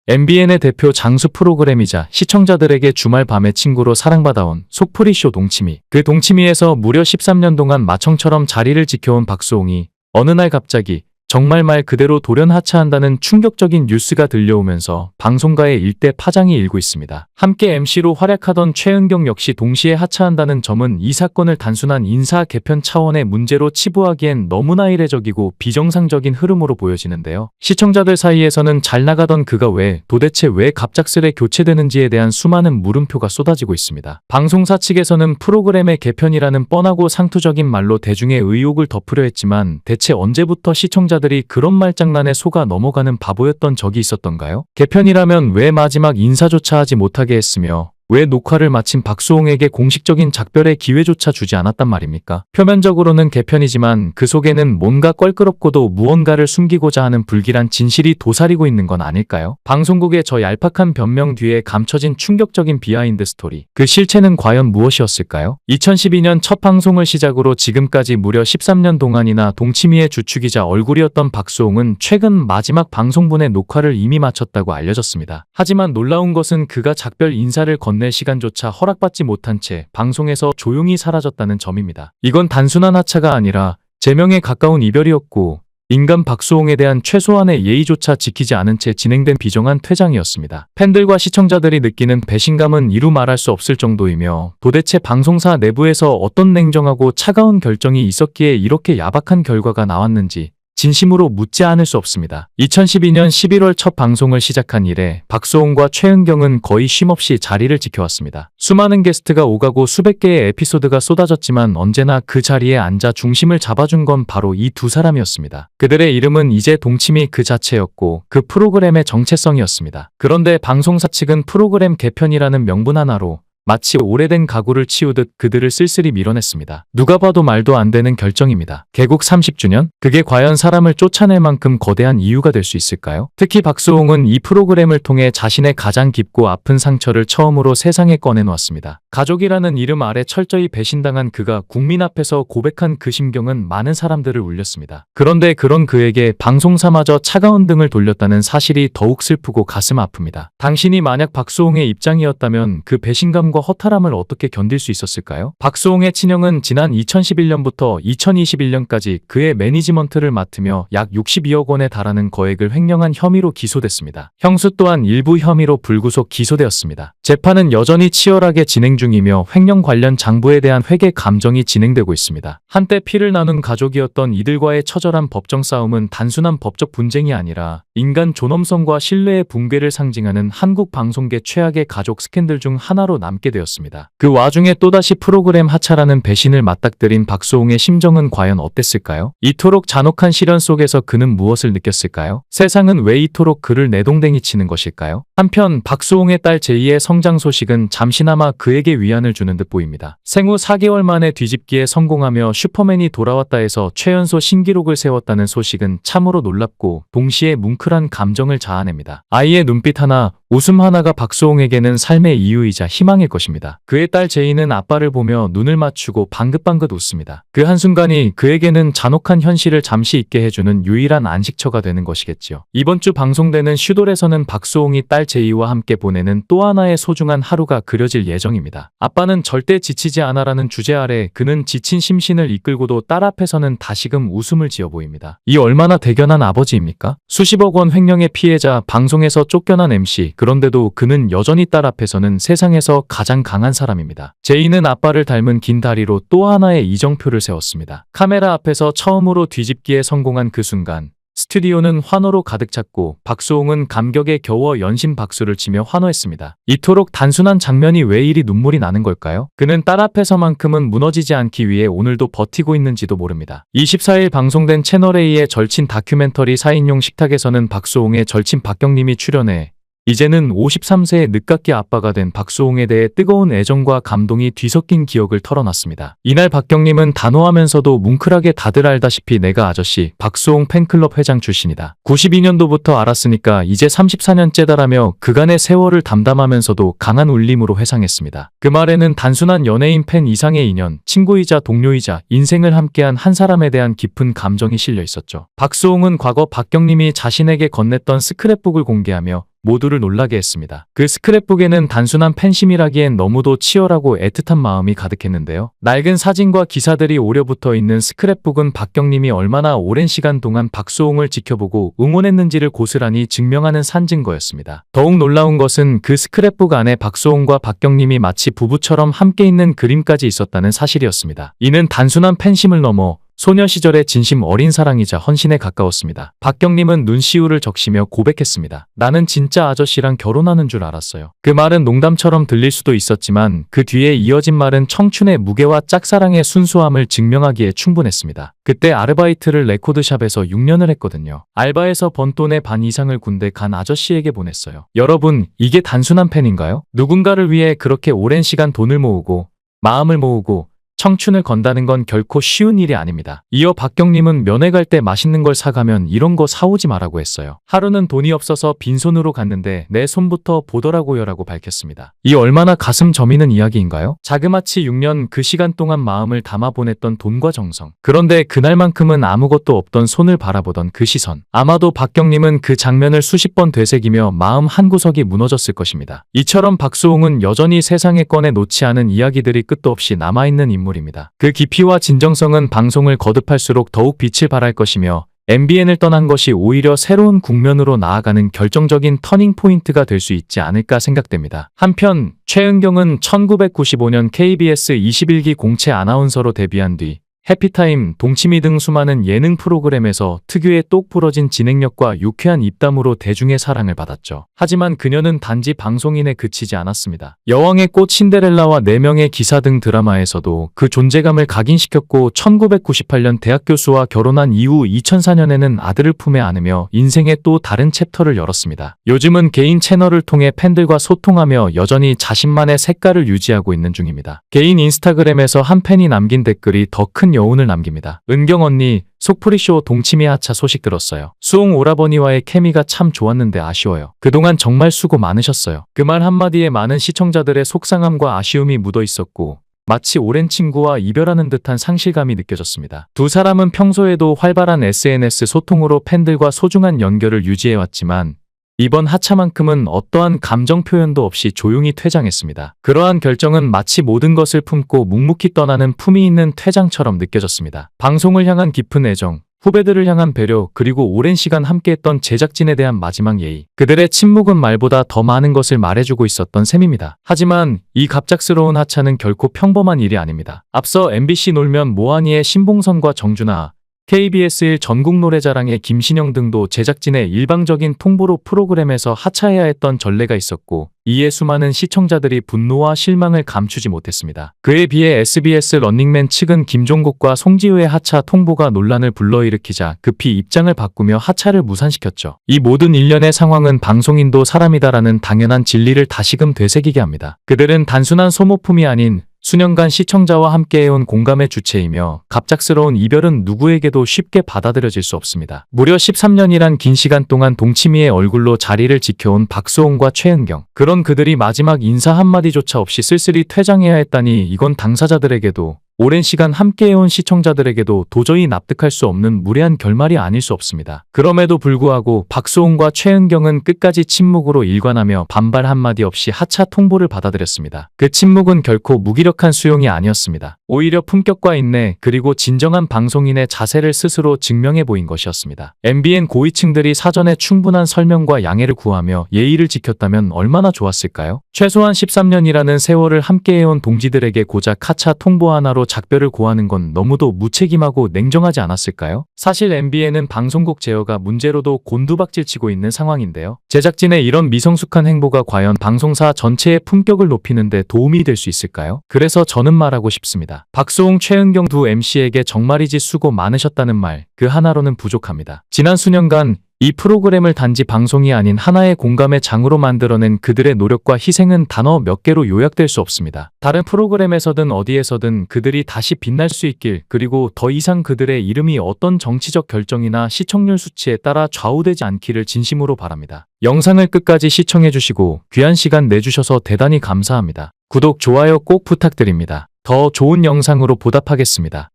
MBN의 대표 장수 프로그램이자 시청자들에게 주말 밤의 친구로 사랑받아온 속풀이쇼 동치미. 그 동치미에서 무려 13년 동안 마청처럼 자리를 지켜온 박수홍이 어느 날 갑자기 정말 말 그대로 돌연 하차한다는 충격적인 뉴스가 들려오면서 방송가의 일대 파장이 일고 있습니다. 함께 MC로 활약하던 최은경 역시 동시에 하차한다는 점은 이 사건을 단순한 인사 개편 차원의 문제로 치부하기엔 너무나 이례적이고 비정상적인 흐름으로 보여지는데요. 시청자들 사이에서는 잘 나가던 그가 도대체 왜 갑작스레 교체되는지에 대한 수많은 물음표가 쏟아지고 있습니다. 방송사 측에서는 프로그램의 개편이라는 뻔하고 상투적인 말로 대중의 의혹을 덮으려 했지만 대체 언제부터 시청자들이 그런 말장난에 속아 넘어가는 바보였던 적이 있었던가요? 개편이라면 왜 마지막 인사조차 하지 못하게 했으며 왜 녹화를 마친 박수홍에게 공식적인 작별의 기회조차 주지 않았단 말입니까? 표면적으로는 개편이지만 그 속에는 뭔가 껄끄럽고도 무언가를 숨기고자 하는 불길한 진실이 도사리고 있는 건 아닐까요? 방송국의 저 얄팍한 변명 뒤에 감춰진 충격적인 비하인드 스토리. 그 실체는 과연 무엇이었을까요? 2012년 첫 방송을 시작으로 지금까지 무려 13년 동안이나 동치미의 주축이자 얼굴이었던 박수홍은 최근 마지막 방송분의 녹화를 이미 마쳤다고 알려졌습니다. 하지만 놀라운 것은 그가 작별 인사를 건넬 시간조차 허락받지 못한 채 방송에서 조용히 사라졌다는 점입니다. 이건 단순한 하차가 아니라 제명에 가까운 이별이었고 인간 박수홍에 대한 최소한의 예의조차 지키지 않은 채 진행된 비정한 퇴장이었습니다. 팬들과 시청자들이 느끼는 배신감은 이루 말할 수 없을 정도이며 도대체 방송사 내부에서 어떤 냉정하고 차가운 결정이 있었기에 이렇게 야박한 결과가 나왔는지 진심으로 묻지 않을 수 없습니다. 2012년 11월 첫 방송을 시작한 이래 박수홍과 최은경은 거의 쉼없이 자리를 지켜왔습니다. 수많은 게스트가 오가고 수백 개의 에피소드가 쏟아졌지만 언제나 그 자리에 앉아 중심을 잡아준 건 바로 이 두 사람이었습니다. 그들의 이름은 이제 동치미 그 자체였고 그 프로그램의 정체성이었습니다. 그런데 방송사 측은 프로그램 개편이라는 명분 하나로 마치 오래된 가구를 치우듯 그들을 쓸쓸히 밀어냈습니다. 누가 봐도 말도 안 되는 결정입니다. 개국 30주년? 그게 과연 사람을 쫓아낼 만큼 거대한 이유가 될 수 있을까요? 특히 박수홍은 이 프로그램을 통해 자신의 가장 깊고 아픈 상처를 처음으로 세상에 꺼내놓았습니다. 가족이라는 이름 아래 철저히 배신당한 그가 국민 앞에서 고백한 그 심경은 많은 사람들을 울렸습니다. 그런데 그런 그에게 방송사마저 차가운 등을 돌렸다는 사실이 더욱 슬프고 가슴 아픕니다. 당신이 만약 박수홍의 입장이었다면 그 배신감과 허탈함을 어떻게 견딜 수 있었을까요? 박수홍의 친형은 지난 2011년부터 2021년까지 그의 매니지먼트를 맡으며 약 62억 원에 달하는 거액을 횡령한 혐의로 기소됐습니다. 형수 또한 일부 혐의로 불구속 기소되었습니다. 재판은 여전히 치열하게 진행 중이며 횡령 관련 장부에 대한 회계 감정이 진행되고 있습니다. 한때 피를 나눈 가족이었던 이들과의 처절한 법정 싸움은 단순한 법적 분쟁이 아니라 인간 존엄성과 신뢰의 붕괴를 상징하는 한국 방송계 최악의 가족 스캔들 중 하나로 남게 되었습니다. 그 와중에 또다시 프로그램 하차라는 배신을 맞닥뜨린 박수홍의 심정은 과연 어땠을까요? 이토록 잔혹한 시련 속에서 그는 무엇을 느꼈을까요? 세상은 왜 이토록 그를 내동댕이 치는 것일까요? 한편 박수홍의 딸 제이의 성장 소식은 잠시나마 그에게 위안을 주는 듯 보입니다. 생후 4개월 만에 뒤집기에 성공하며 슈퍼맨이 돌아왔다 해서 최연소 신기록을 세웠다는 소식은 참으로 놀랍고 동시에 뭉클한 감정을 자아냅니다. 아이의 눈빛 하나, 웃음 하나가 박수홍에게는 삶의 이유이자 희망일 것입니다. 그의 딸 제이는 아빠를 보며 눈을 맞추고 방긋방긋 웃습니다. 그 한순간이 그에게는 잔혹한 현실을 잠시 잊게 해주는 유일한 안식처가 되는 것이겠지요. 이번 주 방송되는 슈돌에서는 박수홍이 딸 제이와 함께 보내는 또 하나의 소중한 하루가 그려질 예정입니다. 아빠는 절대 지치지 않아라는 주제 아래 그는 지친 심신을 이끌고도 딸 앞에서는 다시금 웃음을 지어 보입니다. 이 얼마나 대견한 아버지입니까? 수십억 원 횡령의 피해자, 방송에서 쫓겨난 MC, 그런데도 그는 여전히 딸 앞에서는 세상에서 가장 강한 사람입니다. 제이는 아빠를 닮은 긴 다리로 또 하나의 이정표를 세웠습니다. 카메라 앞에서 처음으로 뒤집기에 성공한 그 순간 스튜디오는 환호로 가득 찼고 박수홍은 감격에 겨워 연신 박수를 치며 환호했습니다. 이토록 단순한 장면이 왜 이리 눈물이 나는 걸까요? 그는 딸 앞에서만큼은 무너지지 않기 위해 오늘도 버티고 있는지도 모릅니다. 24일 방송된 채널A의 절친 다큐멘터리 4인용 식탁에서는 박수홍의 절친 박경림이 출연해 이제는 53세의 늦깎이 아빠가 된 박수홍에 대해 뜨거운 애정과 감동이 뒤섞인 기억을 털어놨습니다. 이날 박경림은 단호하면서도 뭉클하게 다들 알다시피 내가 아저씨 박수홍 팬클럽 회장 출신이다. 92년도부터 알았으니까 이제 34년째다라며 그간의 세월을 담담하면서도 강한 울림으로 회상했습니다. 그 말에는 단순한 연예인 팬 이상의 인연, 친구이자 동료이자 인생을 함께한 한 사람에 대한 깊은 감정이 실려 있었죠. 박수홍은 과거 박경림이 자신에게 건넸던 스크랩북을 공개하며 모두를 놀라게 했습니다. 그 스크랩북에는 단순한 팬심이라기엔 너무도 치열하고 애틋한 마음이 가득했는데요. 낡은 사진과 기사들이 오려붙어 있는 스크랩북은 박경님이 얼마나 오랜 시간 동안 박수홍을 지켜보고 응원했는지를 고스란히 증명하는 산증거였습니다. 더욱 놀라운 것은 그 스크랩북 안에 박수홍과 박경님이 마치 부부처럼 함께 있는 그림까지 있었다는 사실이었습니다. 이는 단순한 팬심을 넘어 소녀 시절의 진심 어린 사랑이자 헌신에 가까웠습니다. 박경님은 눈시울을 적시며 고백했습니다. 나는 진짜 아저씨랑 결혼하는 줄 알았어요. 그 말은 농담처럼 들릴 수도 있었지만 그 뒤에 이어진 말은 청춘의 무게와 짝사랑의 순수함을 증명하기에 충분했습니다. 그때 아르바이트를 레코드샵에서 6년을 했거든요. 알바에서 번 돈의 반 이상을 군대 간 아저씨에게 보냈어요. 여러분, 이게 단순한 팬인가요? 누군가를 위해 그렇게 오랜 시간 돈을 모으고 마음을 모으고 청춘을 건다는 건 결코 쉬운 일이 아닙니다. 이어 박경님은 면회 갈 때 맛있는 걸 사가면 이런 거 사오지 말라고 했어요. 하루는 돈이 없어서 빈손으로 갔는데 내 손부터 보더라고요 라고 밝혔습니다. 이 얼마나 가슴 저미는 이야기인가요? 자그마치 6년 그 시간 동안 마음을 담아 보냈던 돈과 정성. 그런데 그날만큼은 아무것도 없던 손을 바라보던 그 시선. 아마도 박경님은 그 장면을 수십 번 되새기며 마음 한구석이 무너졌을 것입니다. 이처럼 박수홍은 여전히 세상에 꺼내 놓지 않은 이야기들이 끝도 없이 남아있는 인물 입니다. 그 깊이와 진정성은 방송을 거듭할수록 더욱 빛을 발할 것이며 MBN을 떠난 것이 오히려 새로운 국면으로 나아가는 결정적인 터닝포인트가 될 수 있지 않을까 생각됩니다. 한편 최은경은 1995년 KBS 21기 공채 아나운서로 데뷔한 뒤 해피타임, 동치미 등 수많은 예능 프로그램에서 특유의 똑 부러진 진행력과 유쾌한 입담으로 대중의 사랑을 받았죠. 하지만 그녀는 단지 방송인에 그치지 않았습니다. 여왕의 꽃, 신데렐라와 4명의 기사 등 드라마에서도 그 존재감을 각인시켰고 1998년 대학 교수와 결혼한 이후 2004년에는 아들을 품에 안으며 인생의 또 다른 챕터를 열었습니다. 요즘은 개인 채널을 통해 팬들과 소통하며 여전히 자신만의 색깔을 유지하고 있는 중입니다. 개인 인스타그램에서 한 팬이 남긴 댓글이 더 큰 여운을 남깁니다. 은경 언니, 속풀이쇼 동치미 하차 소식 들었어요. 수홍 오라버니와의 케미가 참 좋았는데 아쉬워요. 그동안 정말 수고 많으셨어요. 그 말 한마디에 많은 시청자들의 속상함과 아쉬움이 묻어 있었고 마치 오랜 친구와 이별하는 듯한 상실감이 느껴졌습니다. 두 사람은 평소에도 활발한 SNS 소통으로 팬들과 소중한 연결을 유지해왔지만 이번 하차만큼은 어떠한 감정 표현도 없이 조용히 퇴장했습니다. 그러한 결정은 마치 모든 것을 품고 묵묵히 떠나는 품위 있는 퇴장처럼 느껴졌습니다. 방송을 향한 깊은 애정, 후배들을 향한 배려, 그리고 오랜 시간 함께했던 제작진에 대한 마지막 예의. 그들의 침묵은 말보다 더 많은 것을 말해주고 있었던 셈입니다. 하지만 이 갑작스러운 하차는 결코 평범한 일이 아닙니다. 앞서 MBC 놀면 모하니의 신봉선과 정준하, KBS1 전국노래자랑의 김신영 등도 제작진의 일방적인 통보로 프로그램에서 하차해야 했던 전례가 있었고 이에 수많은 시청자들이 분노와 실망을 감추지 못했습니다. 그에 비해 SBS 런닝맨 측은 김종국과 송지효의 하차 통보가 논란을 불러일으키자 급히 입장을 바꾸며 하차를 무산시켰죠. 이 모든 일련의 상황은 방송인도 사람이다라는 당연한 진리를 다시금 되새기게 합니다. 그들은 단순한 소모품이 아닌 수년간 시청자와 함께해온 공감의 주체이며 갑작스러운 이별은 누구에게도 쉽게 받아들여질 수 없습니다. 무려 13년이란 긴 시간 동안 동치미의 얼굴로 자리를 지켜온 박수홍과 최은경. 그런 그들이 마지막 인사 한마디조차 없이 쓸쓸히 퇴장해야 했다니 이건 당사자들에게도 오랜 시간 함께해온 시청자들에게도 도저히 납득할 수 없는 무례한 결말이 아닐 수 없습니다. 그럼에도 불구하고 박수홍과 최은경은 끝까지 침묵으로 일관하며 반발 한마디 없이 하차 통보를 받아들였습니다. 그 침묵은 결코 무기력한 수용이 아니었습니다. 오히려 품격과 인내 그리고 진정한 방송인의 자세를 스스로 증명해 보인 것이었습니다. MBN 고위층들이 사전에 충분한 설명과 양해를 구하며 예의를 지켰다면 얼마나 좋았을까요? 최소한 13년이라는 세월을 함께해온 동지들에게 고작 하차 통보 하나로 작별을 고하는 건 너무도 무책임하고 냉정하지 않았을까요? 사실 MBN은 방송국 제어가 문제로도 곤두박질치고 있는 상황인데요. 제작진의 이런 미성숙한 행보가 과연 방송사 전체의 품격을 높이는 데 도움이 될 수 있을까요? 그래서 저는 말하고 싶습니다. 박수홍, 최은경 두 MC에게 정말이지 수고 많으셨다는 말, 그 하나로는 부족합니다. 지난 수년간 이 프로그램을 단지 방송이 아닌 하나의 공감의 장으로 만들어낸 그들의 노력과 희생은 단어 몇 개로 요약될 수 없습니다. 다른 프로그램에서든 어디에서든 그들이 다시 빛날 수 있길, 그리고 더 이상 그들의 이름이 어떤 정치적 결정이나 시청률 수치에 따라 좌우되지 않기를 진심으로 바랍니다. 영상을 끝까지 시청해주시고 귀한 시간 내주셔서 대단히 감사합니다. 구독, 좋아요 꼭 부탁드립니다. 더 좋은 영상으로 보답하겠습니다.